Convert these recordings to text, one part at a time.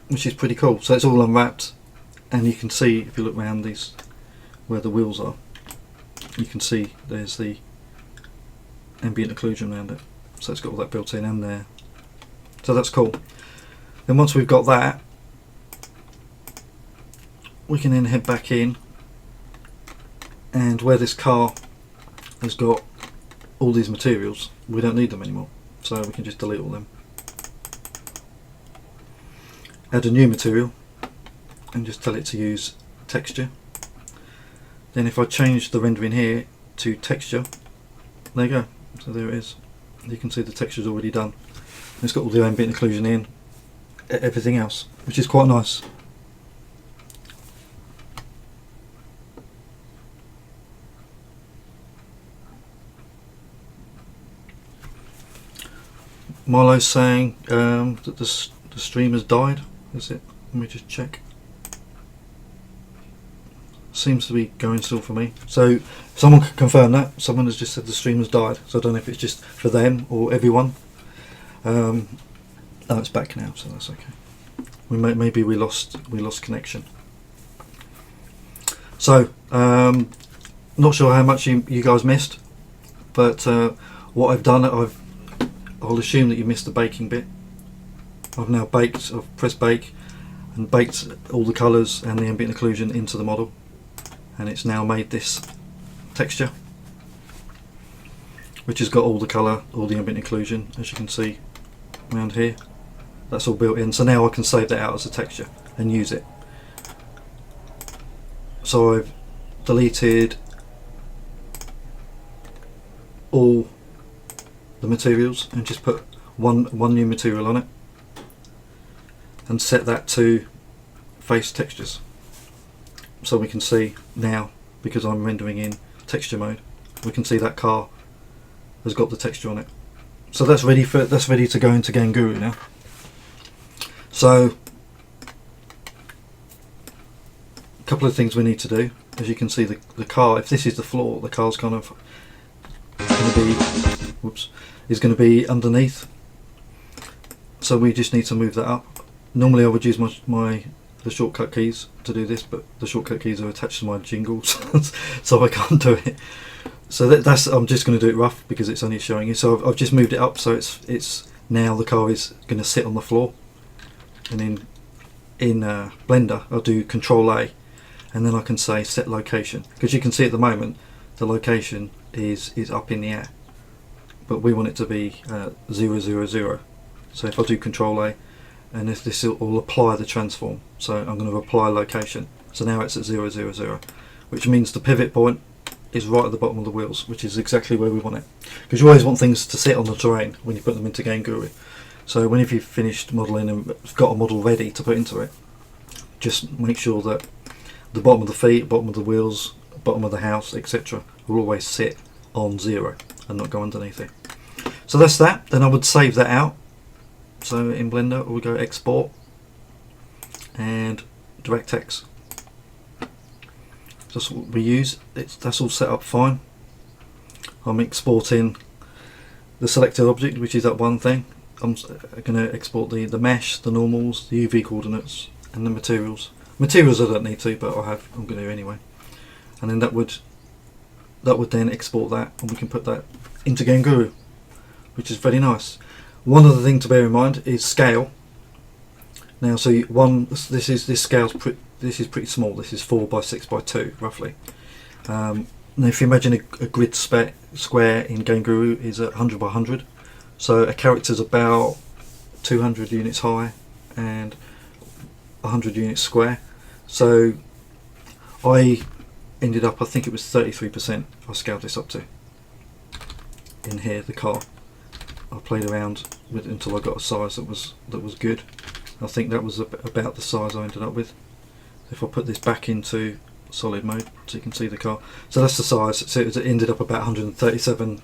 which is pretty cool. So it's all unwrapped, and you can see if you look around these where the wheels are, you can see there's the ambient occlusion around it. So it's got all that built in and there. So that's cool. Then once we've got that, we can then head back in, and where this car has got all these materials, we don't need them anymore, so we can just delete all them. Add a new material and just tell it to use texture. Then if I change the rendering here to texture, there you go, so there it is. You can see the texture's already done. It's got all the ambient occlusion in, everything else, which is quite nice. Milo's saying that the stream has died. Is it? Let me just check. Seems to be going still for me. So if someone can confirm that. Someone has just said the stream has died. So I don't know if it's just for them or everyone. Oh, it's back now, so that's okay. Maybe we lost connection. So not sure how much you guys missed, but what I've done, I'll assume that you missed the baking bit. I've now baked, I've pressed bake and baked all the colours and the ambient occlusion into the model, and it's now made this texture, which has got all the colour, all the ambient occlusion, as you can see around here. That's all built in, so now I can save that out as a texture and use it. So I've deleted all the materials and just put one new material on it and set that to face textures, so we can see now, because I'm rendering in texture mode, we can see that car has got the texture on it. So that's ready to go into Game Guru now. So a couple of things we need to do. As you can see, the car, if this is the floor, the car's kind of going to be, whoops, is going to be underneath. So we just need to move that up. Normally I would use the shortcut keys to do this, but the shortcut keys are attached to my jingles, so I can't do it. So that's I'm just going to do it rough because it's only showing you. So I've just moved it up, so it's now the car is going to sit on the floor. And in Blender I'll do Control A, and then I can say set location, because you can see at the moment the location is up in the air, but we want it to be 0, 0, 0. So if I do Control A, and if this will apply the transform, so I'm going to apply location, so now it's at 0, 0, 0, which means the pivot point is right at the bottom of the wheels, which is exactly where we want it, because you always want things to sit on the terrain when you put them into Game Guru. So whenever you've finished modelling and got a model ready to put into it, just make sure that the bottom of the feet, bottom of the wheels, bottom of the house, etc. will always sit on 0 and not go underneath it. So that's that. Then I would save that out. So in Blender we'll go export and DirectX. That's what we use. That's all set up fine. I'm exporting the selected object, which is that one thing. I'm going to export the mesh, the normals, the UV coordinates, and the materials. Materials I don't need to, but I'm going to anyway. And then that would then export that, and we can put that into Game Guru, which is very nice. One other thing to bear in mind is scale. Now, so this scale's this is pretty small. This is 4 by 6 by 2 roughly. Now, if you imagine a grid square in Game Guru is 100 by 100. So a character's about 200 units high and 100 units square. So I ended up, I think it was 33% I scaled this up to. In here, the car, I played around with it until I got a size that was good. I think that was about the size I ended up with. If I put this back into solid mode so you can see the car. So that's the size. So it ended up about 137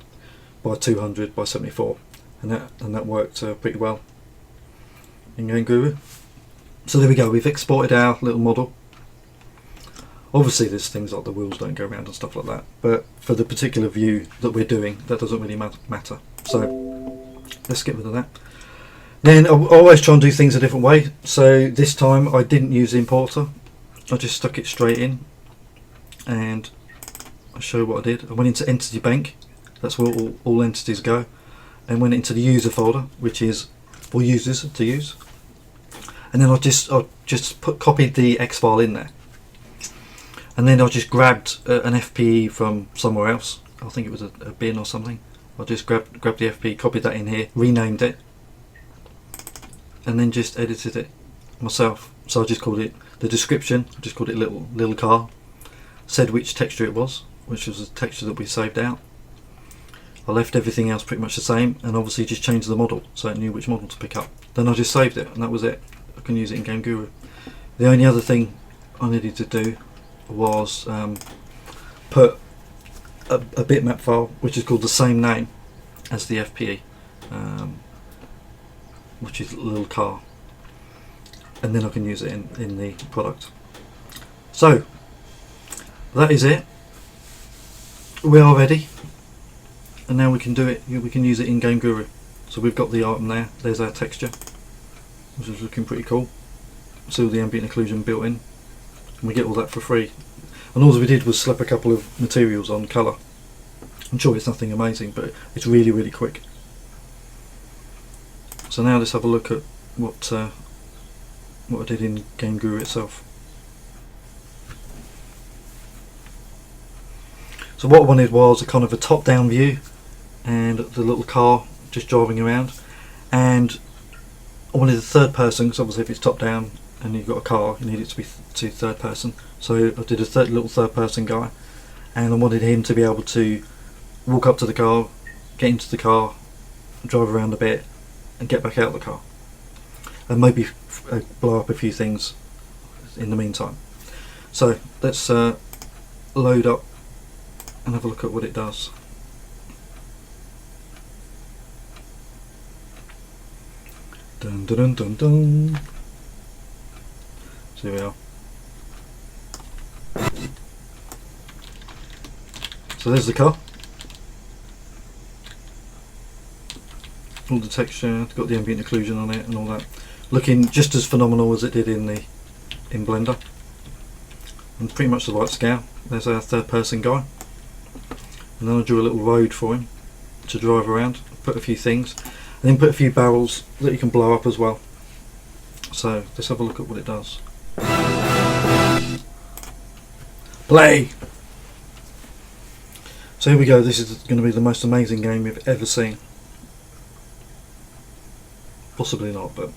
by 200 by 74. And that worked pretty well in Game Guru. So there we go, we've exported our little model. Obviously there's things like the wheels don't go around and stuff like that, but for the particular view that we're doing, that doesn't really matter. So let's get rid of that. Then I always try and do things a different way. So this time I didn't use the importer. I just stuck it straight in, and I'll show you what I did. I went into Entity Bank. That's where all entities go, and went into the user folder, which is for users to use. And then I just copied the X file in there, and then I just grabbed an FPE from somewhere else. I think it was a bin or something. I just grabbed the FPE, copied that in here, renamed it, and then just edited it myself. So I just called it the description. I just called it little car. Said which texture it was, which was the texture that we saved out. I left everything else pretty much the same, and obviously just changed the model so it knew which model to pick up. Then I just saved it, and that was it. I can use it in Game Guru. The only other thing I needed to do was put a bitmap file which is called the same name as the FPE, which is little car, and then I can use it in the product. So that is it. We are ready, and now we can do it. We can use it in Game Guru. So we've got the item there. There's our texture, which is looking pretty cool. See all the ambient occlusion built in, and we get all that for free. And all we did was slap a couple of materials on colour. I'm sure it's nothing amazing, but it's really quick. So now let's have a look at what I did in Game Guru itself. So what I wanted was a kind of a top-down view, and the little car just driving around, and I wanted a third person, because obviously if it's top-down and you've got a car, you need it to be third person. So I did a little third person guy, and I wanted him to be able to walk up to the car, get into the car, drive around a bit, and get back out of the car, and maybe blow up a few things in the meantime. So let's load up and have a look at what it does. Dun dun dun dun dun. So here we are. So there's the car. All the texture, got the ambient occlusion on it and all that. Looking just as phenomenal as it did in Blender. And pretty much the right scale. There's our third person guy. And then I drew a little road for him to drive around, put a few things, and then put a few barrels that you can blow up as well. So let's have a look at what it does. Play! So here we go. This is going to be the most amazing game you've ever seen. Possibly not, but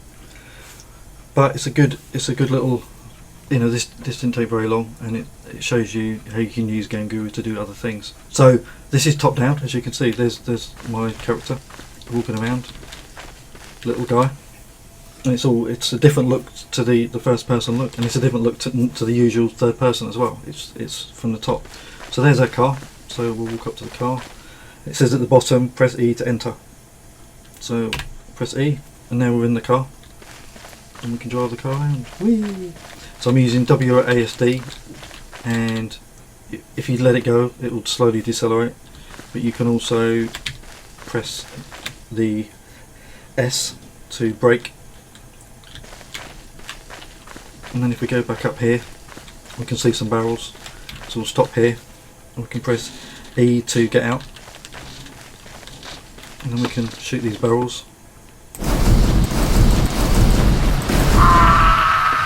it's a good little, you know, this didn't take very long, and it shows you how you can use Game Guru to do other things. So this is top down, as you can see. There's my character walking around, little guy, and it's a different look to the first person look, and it's a different look to the usual third person as well. It's from the top. So there's our car. So we'll walk up to the car. It says at the bottom, press E to enter. So press E, and now we're in the car, and we can drive the car around. Whee! So I'm using WASD, and if you let it go, it will slowly decelerate. But you can also press the S to brake, and then if we go back up here, we can see some barrels. So we'll stop here, and we can press E to get out, and then we can shoot these barrels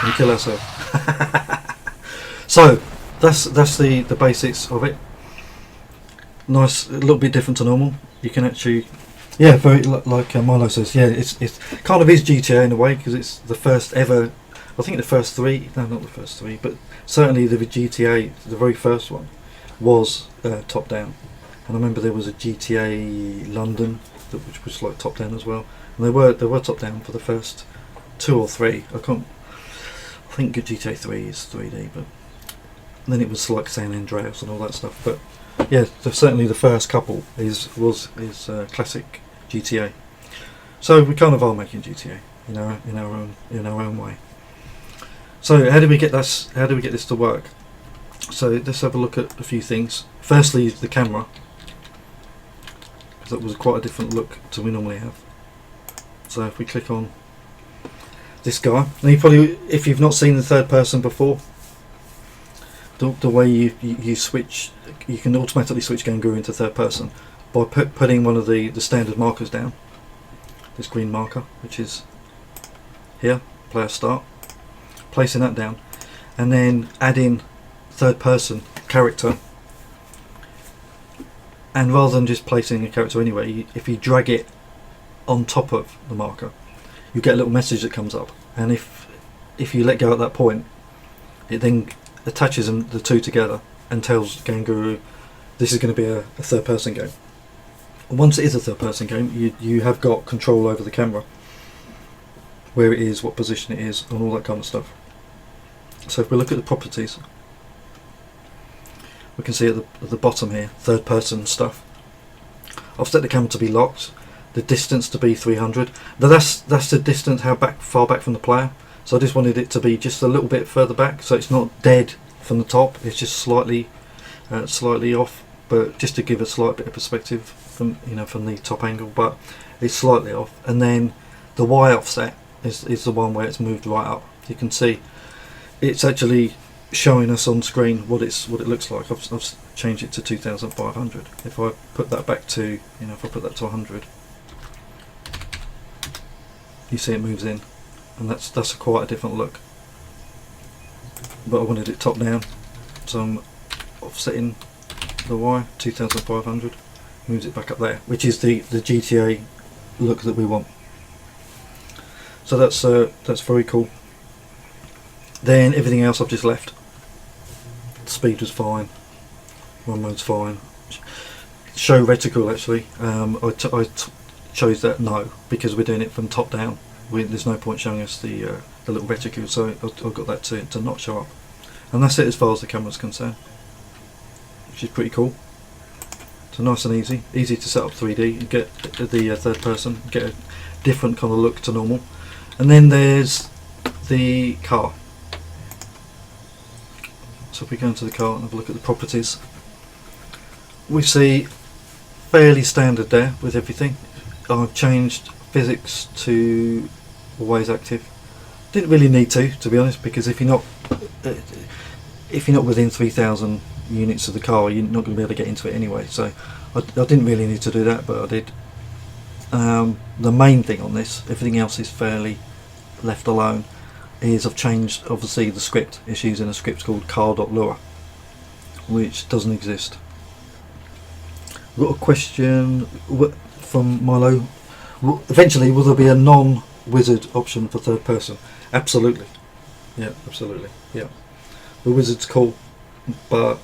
and kill ourselves. So that's the basics of it. Nice, a little bit different to normal. You can actually, yeah, very like Milo says, yeah, it's kind of is GTA in a way, because it's the first ever. I think the first three, no, not the first three, but certainly the GTA, the very first one, was top down. And I remember there was a GTA London which was like top down as well, and they were top down for the first 2 or 3. I think GTA 3 is 3D, but then it was like San Andreas and all that stuff. But yeah, certainly the first couple is classic GTA. So we kind of are making GTA, in our own way. So how do we get this? How do we get this to work? So let's have a look at a few things. Firstly, the camera, because that was quite a different look to we normally have. So if we click on this guy, now you probably, if you've not seen the third person before, the way you switch, you can automatically switch Ganguru into third person by putting one of the standard markers down, this green marker, which is here, player start, placing that down, and then adding third person character. And rather than just placing a character anywhere, if you drag it on top of the marker, you get a little message that comes up, and if you let go at that point, it then attaches the two together and tells Ganguru this is going to be a third person game. And once it is a third person game, you have got control over the camera, where it is, what position it is, and all that kind of stuff. So if we look at the properties, we can see at the bottom here, third person stuff. I've set the camera to be locked, the distance to be 300. Now that's the distance how far back from the player. So I just wanted it to be just a little bit further back, so it's not dead from the top. It's just slightly off, but just to give a slight bit of perspective from from the top angle. But it's slightly off, and then the Y offset is the one where it's moved right up. You can see it's actually showing us on screen what it looks like. I've changed it to 2500. If I put that back to if I put that to 100, you see it moves in, and that's quite a different look. But I wanted it top down, so I'm offsetting the Y 2500, moves it back up there, which is the GTA look that we want. So that's very cool. Then everything else I've just left. Speed was fine, run mode's fine. Show reticle, actually, I chose that no, because we're doing it from top down. There's no point showing us the little reticule, so I've got that to not show up. And that's it as far as the camera's concerned, which is pretty cool. So nice and easy to set up 3D and get the third person, get a different kind of look to normal. And then there's the car. So if we go into the car and have a look at the properties, we see fairly standard there with everything. I've changed physics to always active. Didn't really need to be honest, because if you're not within 3,000 units of the car, you're not going to be able to get into it anyway. So I didn't really need to do that, but I did. The main thing on this, everything else is fairly left alone, is I've changed obviously the script. It's using a script called car.lua, which doesn't exist. We've got a question from Milo. Eventually, will there be a non-wizard option for third person? Absolutely. Yeah, absolutely. Yeah. The wizard's cool, but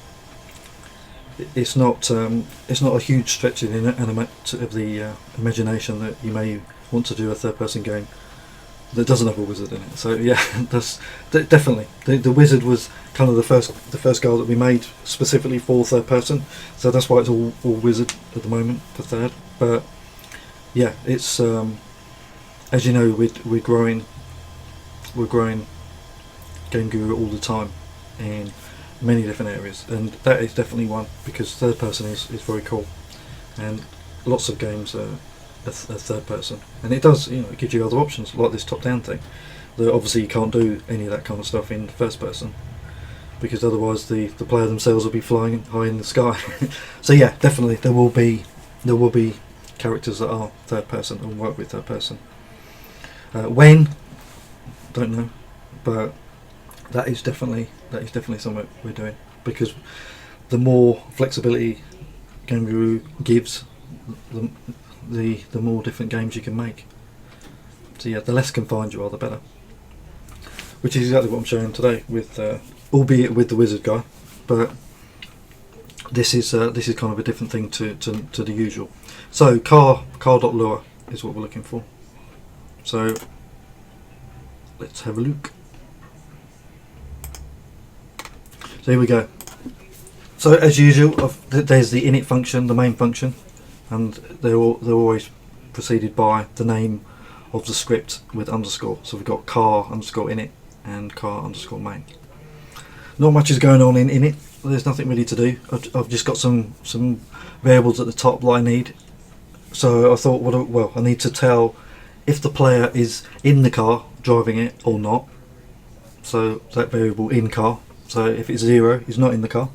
it's not a huge stretch of the imagination that you may want to do a third person game that doesn't have a wizard in it. So yeah, that's definitely the wizard was kind of the first goal that we made specifically for third person. So that's why it's all wizard at the moment for third. But yeah, it's as you know, we're growing Ganguru all the time in many different areas, and that is definitely one, because third person is very cool, and lots of games are a third person, and it does, it gives you other options like this top down thing that obviously you can't do any of that kind of stuff in first person, because otherwise the player themselves will be flying high in the sky. So yeah, definitely there will be characters that are third person and work with third person. When, don't know, but that is definitely something we're doing, because the more flexibility Ganguru gives, the more different games you can make. So yeah, the less confined you are, the better. Which is exactly what I'm showing today, with albeit with the wizard guy, but this is kind of a different thing to the usual. So car.lua is what we're looking for. So let's have a look. So here we go. So as usual, there's the init function, the main function, and they're always preceded by the name of the script with underscore. So we've got car underscore init and car underscore main. Not much is going on in init. There's nothing really to do. I've just got some variables at the top that I need. So I thought, well, I need to tell if the player is in the car driving it or not. So that variable in car. So if it's 0, he's not in the car,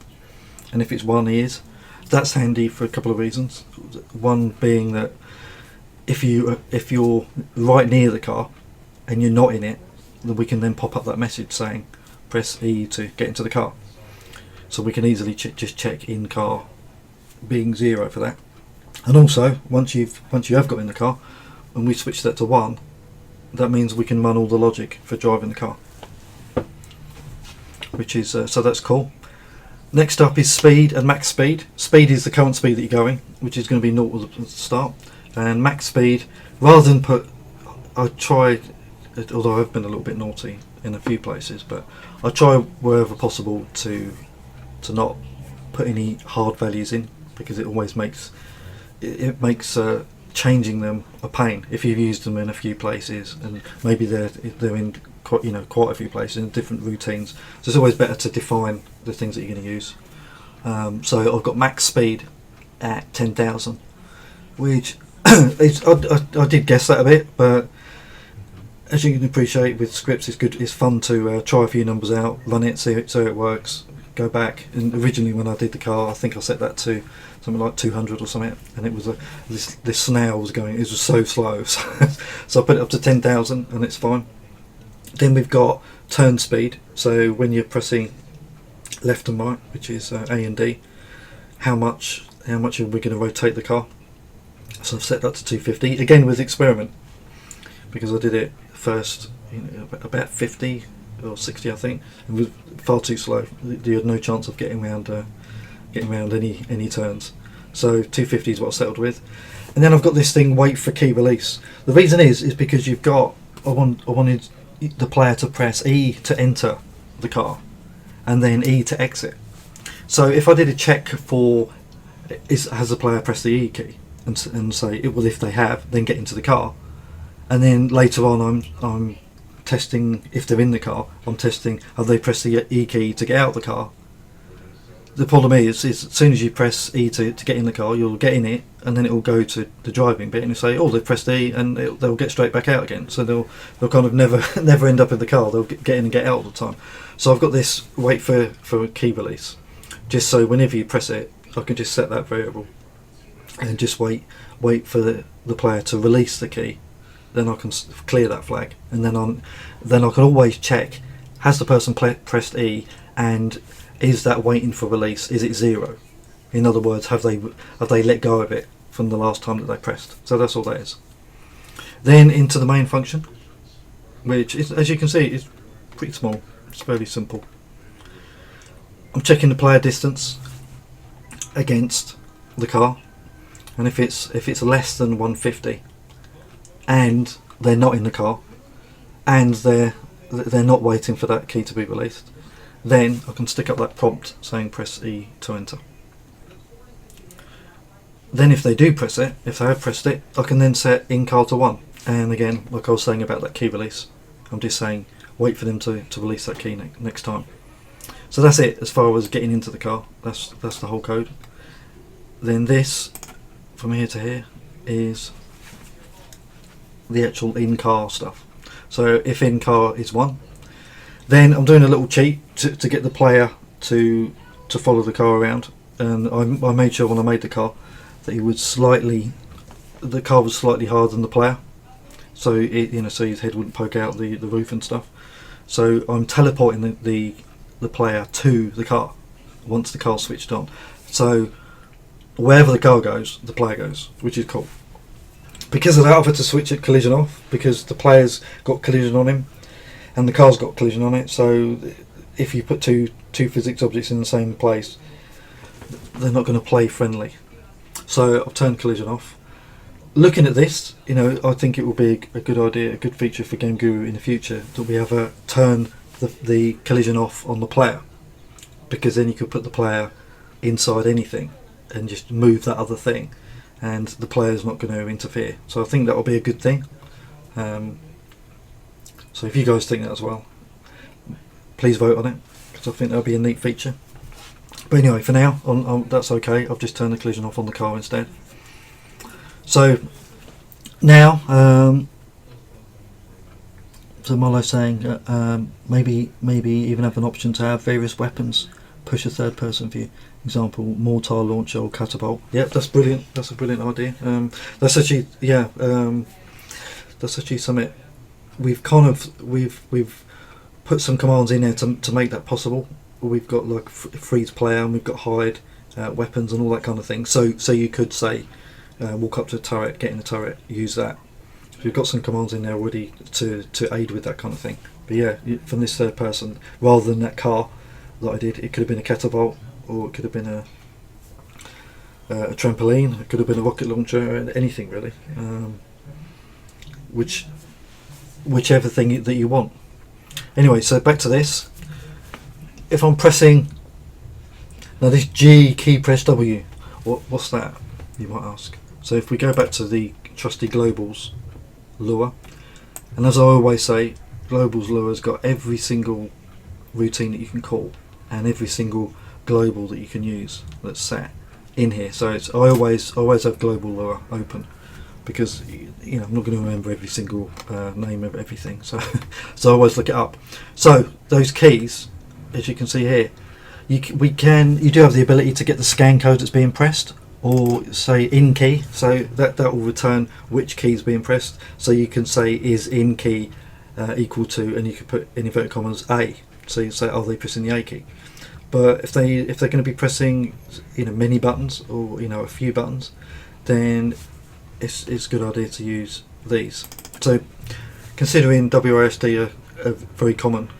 and if it's 1, he is. That's handy for a couple of reasons. One being that if you're right near the car and you're not in it, then we can then pop up that message saying press E to get into the car. So we can easily just check in car being 0 for that. And also once you have got in the car and we switch that to 1, that means we can run all the logic for driving the car, which is so that's cool. Next up is speed and max speed. Speed is the current speed that you're going, which is going to be 0 at the start, and max speed, rather than put, I tried, although I've been a little bit naughty in a few places, but I try wherever possible to not put any hard values in, because it always makes changing them a pain if you've used them in a few places, and maybe they're in quite a few places in different routines. So it's always better to define the things that you're going to use. So I've got max speed at 10,000, which I did guess that a bit, but as you can appreciate with scripts, it's fun to try a few numbers out, run it, see how it works, go back. And originally when I did the car, I think I set that to something like 200 or something, and it was this snail was going, it was so slow. So I put it up to 10,000 and it's fine. Then we've got turn speed, so when you're pressing left and right, which is A and D, how much are we going to rotate the car. So I've set that to 250, again with experiment, because I did it first about 50 or 60 I think, and it was far too slow. You had no chance of getting around any turns. So 250 is what I settled with. And then I've got this thing, wait for key release. The reason is because you've got, I wanted the player to press E to enter the car and then E to exit. So if I did a check for has the player pressed the E key and say, well, if they have, then get into the car, and then later on I'm testing if they're in the car, I'm testing have they pressed the E key to get out of the car. The problem is as soon as you press E to get in the car, you'll get in it, and then it will go to the driving bit and you say, oh, they've pressed E, and they'll get straight back out again. So they'll kind of never end up in the car. They'll get in and get out all the time. So I've got this wait for key release, just so whenever you press it, I can just set that variable and just wait for the player to release the key. Then I can clear that flag, and then I can always check, has the person pressed E, and is that waiting for release, is it 0? In other words, have they let go of it from the last time that they pressed? So that's all that is. Then into the main function, which is, as you can see, is pretty small. It's fairly simple. I'm checking the player distance against the car, and if it's less than 150 and they're not in the car and they're not waiting for that key to be released, then I can stick up that prompt saying press E to enter. Then if they do press it, if they have pressed it, I can then set in car to 1, and again, like I was saying about that key release, I'm just saying wait for them to release that key next time. So that's it as far as getting into the car. That's the whole code. Then this from here to here is the actual in-car stuff. So if in-car is 1, then I'm doing a little cheat to get the player to follow the car around, and I made sure when I made the car that the car was slightly higher than the player, so so his head wouldn't poke out the roof and stuff. So I'm teleporting the player to the car once the car's switched on. So wherever the car goes, the player goes, which is cool. Because of that, I've had to switch it collision off, because the player's got collision on him and the car's got collision on it. So if you put two physics objects in the same place, they're not going to play friendly. So I've turned collision off. Looking at this, I think it will be a good idea, a good feature for Game Guru in the future, that we have a turn the collision off on the player, because then you could put the player inside anything and just move that other thing, and the player's not going to interfere. So I think that will be a good thing. So if you guys think that as well, please vote on it, because I think that'll be a neat feature. But anyway, for now, that's okay. I've just turned the collision off on the car instead. So now So Molo's saying maybe even have an option to have various weapons push a third person view. Example, mortar launcher or catapult. Yep, that's brilliant. That's a brilliant idea. That's actually that's actually something we've put some commands in there to make that possible. We've got like freeze player and we've got hide weapons and all that kind of thing. So you could say walk up to a turret, get in the turret, use that. We've got some commands in there already to aid with that kind of thing. But yeah, from this third person, rather than that car that I did, it could have been a catapult, or it could have been a trampoline, it could have been a rocket launcher, anything really. Whichever thing that you want. Anyway, so back to this. If I'm pressing now this G key press W, what's that? You might ask. So if we go back to the trusty globals lure, and as I always say, globals lure has got every single routine that you can call and every single global that you can use that's set in here. So I always have global lure open, because I'm not going to remember every single name of everything, so I always look it up. So those keys, as you can see here, you do have the ability to get the scan code that's being pressed, or say in key, so that will return which key is being pressed. So you can say is in key equal to, and you can put in inverted commas A, so you say are they pressing the A key. But if they're going to be pressing many buttons, or a few buttons, then it's a good idea to use these. So considering WASD are very common,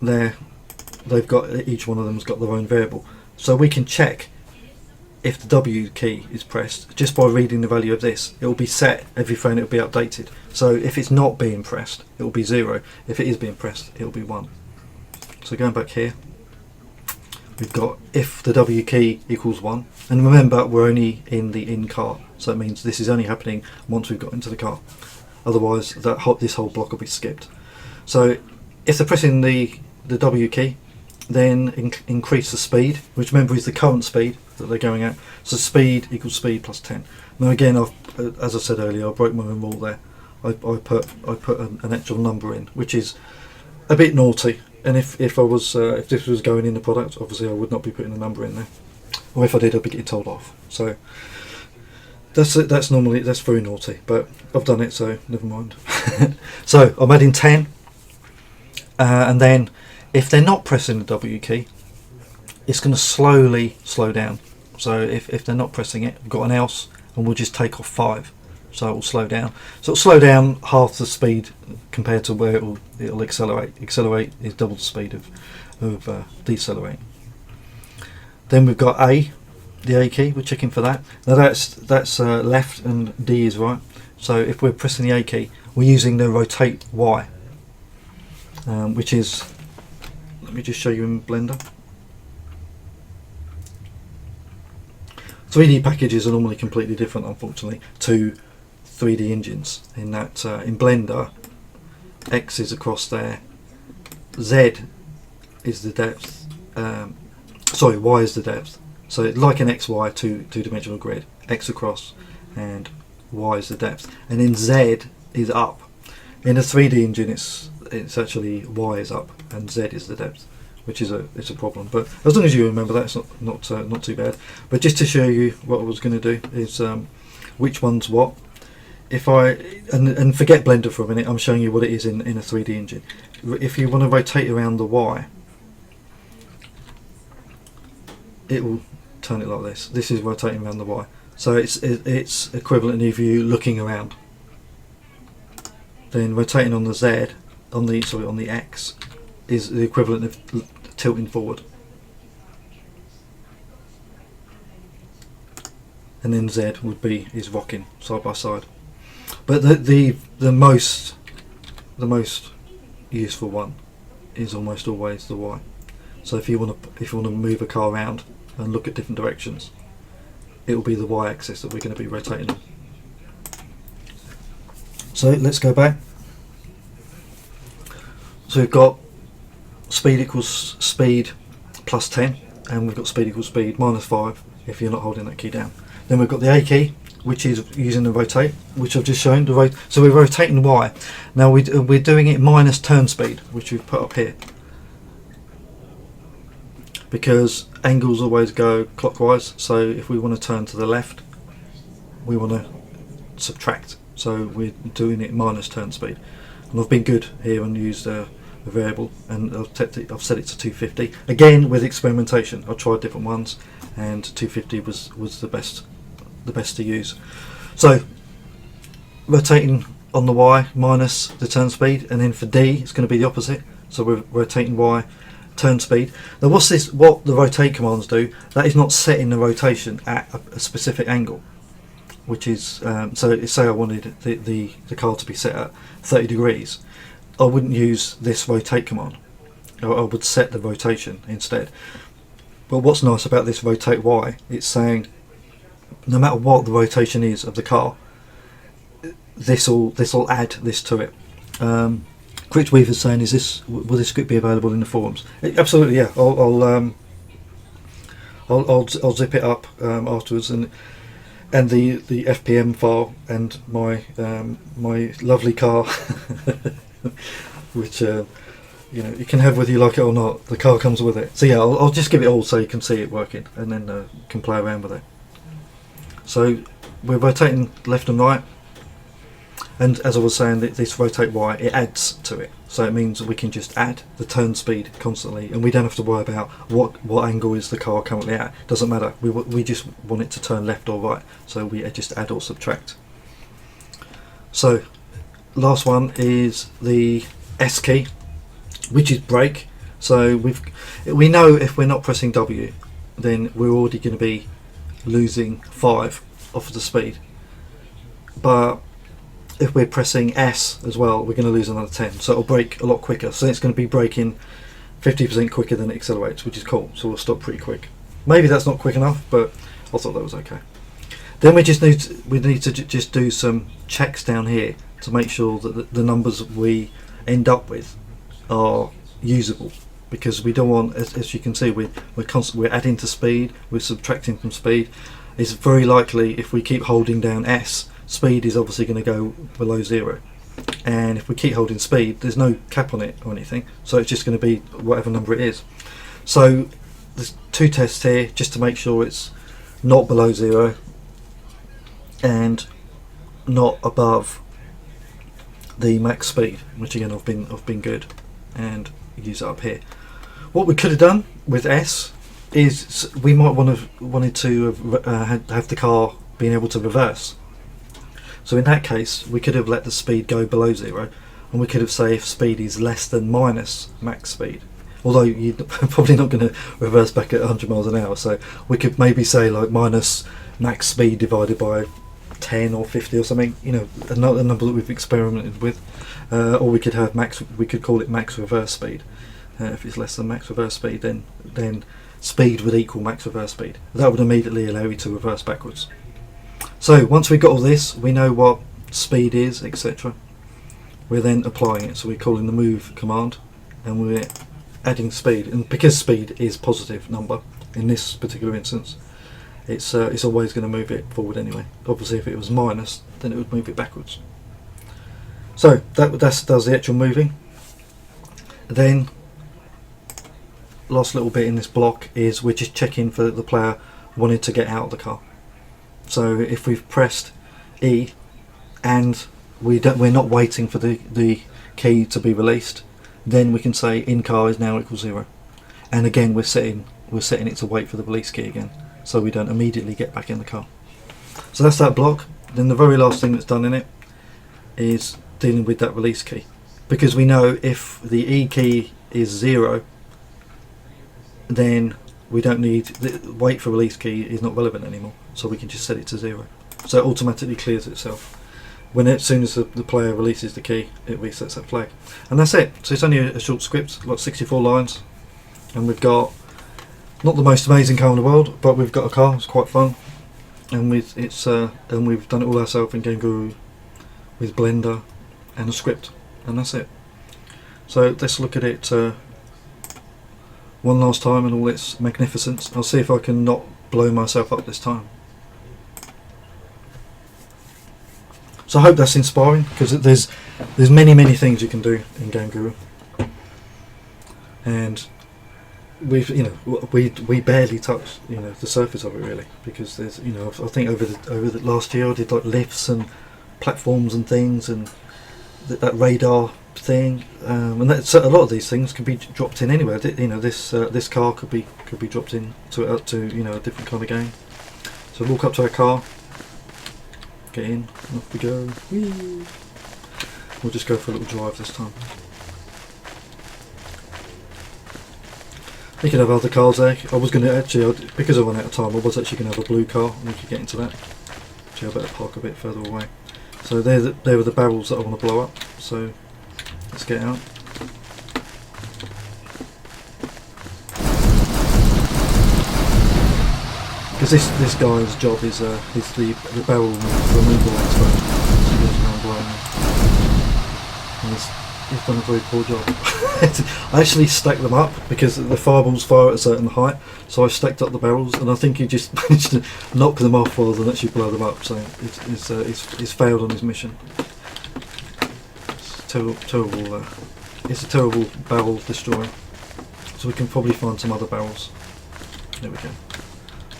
they've got, each one of them's got their own variable. So we can check if the W key is pressed just by reading the value of this. It will be set every frame, it will be updated. So if it's not being pressed, it will be 0. If it is being pressed, it will be 1. So going back here, we've got if the W key equals 1, and remember we're only in the in car, so that means this is only happening once we've got into the car. Otherwise this whole block will be skipped. So if they're pressing the W key, then increase the speed, which remember is the current speed that they're going at. So speed equals speed plus 10. Now again, as I said earlier, I broke my own rule there. I put an actual number in, which is a bit naughty. And if this was going in the product, obviously I would not be putting a number in there. Or if I did, I'd be getting told off. So that's very naughty. But I've done it, so never mind. So I'm adding 10, and then if they're not pressing the W key, it's going to slowly slow down. So if they're not pressing it, we've got an else, and we'll just take off 5. So it will slow down. So it'll slow down half the speed compared to where it'll accelerate. Accelerate is double the speed of decelerate. Then we've got A, the A key. We're checking for that. Now that's left and D is right. So if we're pressing the A key, we're using the rotate Y, which is, let me just show you in Blender. 3D packages are normally completely different, unfortunately, to 3D engines, in that in Blender, X is across there, Z is the depth, Y is the depth. So like an XY two-dimensional grid, X across and Y is the depth, and then Z is up. In a 3D engine, it's actually Y is up and Z is the depth, which is it's a problem. But as long as you remember that, it's not too bad. But just to show you what I was going to do is which one's what. If I and forget Blender for a minute, I'm showing you what it is in a 3D engine. If you want to rotate around the Y, it will turn it like this. This is rotating around the Y. So it's equivalent of you looking around. Then rotating on the Z, on the X, is the equivalent of tilting forward. And then Z is rocking side by side. But the most useful one is almost always the Y. So if you want to move a car around and look at different directions, it will be the Y axis that we're going to be rotating on. So let's go back. So we've got speed equals speed plus 10, and we've got speed equals speed minus 5 if you're not holding that key down. Then we've got the A key, which is using the rotate, which I've just shown. So we're rotating Y. Now we're doing it minus turn speed, which we've put up here, because angles always go clockwise. So if we want to turn to the left, we want to subtract. So we're doing it minus turn speed. And I've been good here and used a variable, and I've set it to 250. Again, with experimentation, I tried different ones, and 250 was the best to use. So rotating on the Y minus the turn speed, and then for D it's going to be the opposite. So we're rotating Y turn speed. Now what the rotate commands do, that is not setting the rotation at a specific angle, which is so say I wanted the car to be set at 30 degrees, I wouldn't use this rotate command. I would set the rotation instead. But what's nice about this rotate Y, it's saying no matter what the rotation is of the car, this will add this to it. Rich Weaver's saying, will this script be available in the forums? Absolutely, yeah. I'll zip it up afterwards, and the FPM file and my my lovely car, which you can have whether you like it or not. The car comes with it. So yeah, I'll just give it all so you can see it working, and then can play around with it. So we're rotating left and right, and as I was saying, this rotate Y, it adds to it. So it means we can just add the turn speed constantly, and we don't have to worry about what angle is the car currently at. Doesn't matter. We just want it to turn left or right, so we just add or subtract. So last one is the S key, which is brake. So we know if we're not pressing W, then we're already going to be losing 5 off of the speed. But if we're pressing S as well, we're going to lose another 10. So it'll brake a lot quicker. So it's going to be braking 50% quicker than it accelerates, which is cool. So we'll stop pretty quick. Maybe that's not quick enough, but I thought that was okay. Then we need to just do some checks down here to make sure that the numbers we end up with are usable, because we don't want, as you can see, we're adding to speed, we're subtracting from speed. It's very likely if we keep holding down S, speed is obviously going to go below 0, and if we keep holding speed, there's no cap on it or anything, so it's just going to be whatever number it is. So there's 2 tests here just to make sure it's not below 0 and not above the max speed, which again I've been good and use it up here. What we could have done with S is we might wanted to have the car being able to reverse. So in that case, we could have let the speed go below 0, and we could have said if speed is less than minus max speed. Although you're probably not going to reverse back at 100 miles an hour, so we could maybe say like minus max speed divided by 10 or 50 or something. Another number that we've experimented with. Or we could have max. We could call it max reverse speed. If it's less than max reverse speed, then speed would equal max reverse speed. That would immediately allow you to reverse backwards. So once we've got all this, we know what speed is, etc. We're then applying it. So we're calling the move command, and we're adding speed. And because speed is positive number in this particular instance, it's always going to move it forward anyway. Obviously, if it was minus, then it would move it backwards. So that does the actual moving. Then last little bit in this block is we're just checking for the player wanting to get out of the car. So if we've pressed E and we're not waiting for the key to be released, then we can say in car is now equals 0. And again we're setting it to wait for the release key again, so we don't immediately get back in the car. So that's that block. Then the very last thing that's done in it is dealing with that release key, because we know if the E key is 0, then we don't need the wait for release key is not relevant anymore, so we can just set it to 0. So it automatically clears itself. As soon as the player releases the key, it resets that flag, and that's it. So it's only a short script, like 64 lines, and we've got not the most amazing car in the world, but we've got a car. It's quite fun, and we've done it all ourselves in Game Guru with Blender and a script, and that's it. So let's look at it one last time in all its magnificence. I'll see if I can not blow myself up this time. So I hope that's inspiring, because there's many things you can do in Game Guru, and we barely touched the surface of it really, because there's I think over the last year I did like lifts and platforms and things, and that radar thing, and that's a lot of these things can be dropped in anywhere. This car could be dropped in to a different kind of game. So walk up to our car, get in, off we go. Whee! We'll just go for a little drive this time. You could have other cars there. I was going to actually, because I ran out of time, I was actually going to have a blue car, and we could get into that. Actually, I better park a bit further away. So there were the barrels that I want to blow up. So let's get out. Because this guy's job is he's the barrel removal expert. So he goes around blowing them. And he's done a very poor job. I actually stacked them up because the fireballs fire at a certain height, so I stacked up the barrels, and I think he just managed to knock them off rather than actually blow them up. So he's failed on his mission. It's terrible. It's a terrible barrel destroyer. So we can probably find some other barrels. There we go.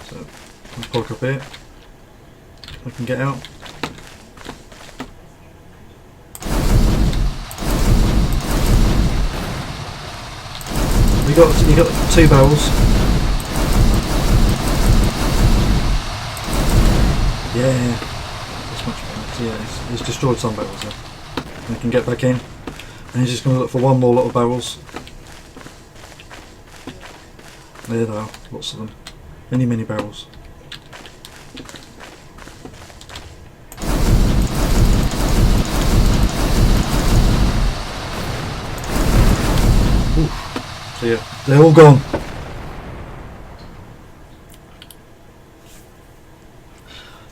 So let's park up here. We can get out. You got 2 barrels. Yeah, that's much better. So yeah, he's destroyed some barrels there. We can get back in, and he's just going to look for one more lot of barrels. There they are, lots of them. Many barrels. Oof. So yeah, they're all gone.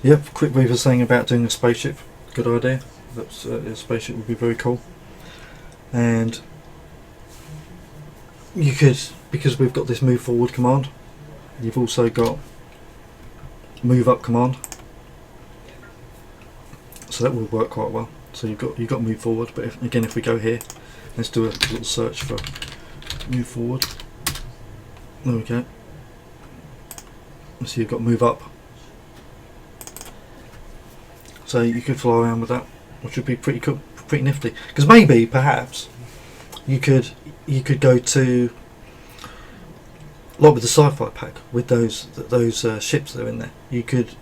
Yep, Quick Weaver saying about doing a spaceship. Good idea. That's a spaceship would be very cool. And you could, because we've got this move forward command, you've also got move up command. So that will work quite well. So you've got move forward, but if we go here, let's do a little search for move forward. There we go. So you've got move up. So you could fly around with that, which would be pretty cool, pretty nifty. Because maybe, perhaps, you could go to, like with the sci-fi pack, with those ships that are in there. You could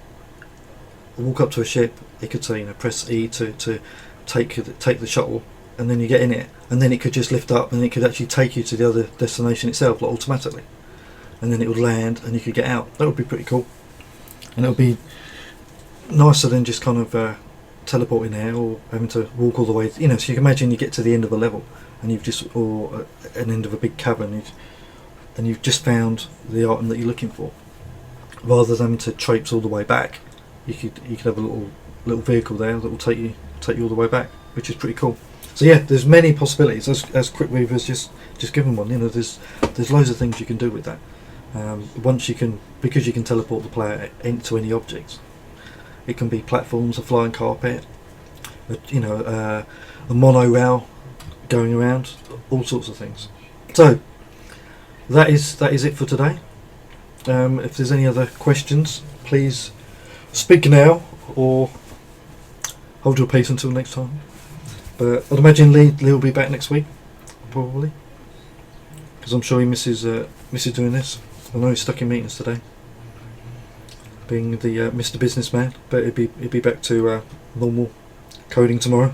walk up to a ship. It could say, press E to take the shuttle, and then you get in it, and then it could just lift up, and it could actually take you to the other destination itself, like automatically. And then it would land, and you could get out. That would be pretty cool, and it would be nicer than just kind of teleporting there or having to walk all the way. So you can imagine you get to the end of a level, and you've just or an end of a big cavern, and you've just found the item that you're looking for. Rather than to traipse all the way back, you could have a little vehicle there that will take you all the way back, which is pretty cool. So yeah, there's many possibilities. As Quick Weaver's just given one. There's loads of things you can do with that. Once you can, because you can teleport the player into any objects. It can be platforms, a flying carpet, a monorail going around, all sorts of things. So that is it for today. If there's any other questions, please speak now or hold your peace until next time. But I'd imagine Lee will be back next week, probably, because I'm sure he misses doing this. I know he's stuck in meetings today, being the Mr. Businessman, but he'd be back to normal coding tomorrow.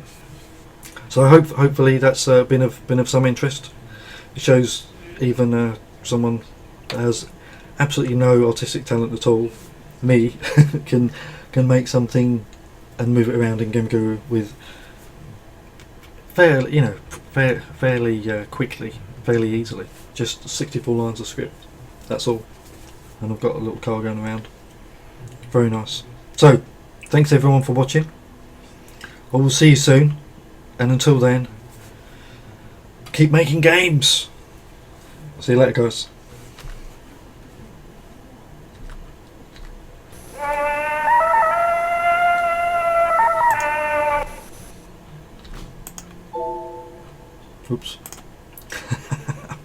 So hopefully that's been of some interest. It shows even someone that has absolutely no artistic talent at all, me, can make something and move it around in Game Guru with fairly quickly, fairly easily. Just 64 lines of script. That's all. And I've got a little car going around. Very nice. So, thanks everyone for watching. I will see you soon. And until then, keep making games. See you later, guys.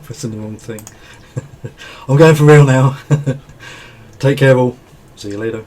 Pressing the wrong thing. I'm going for real now. Take care all. See you later.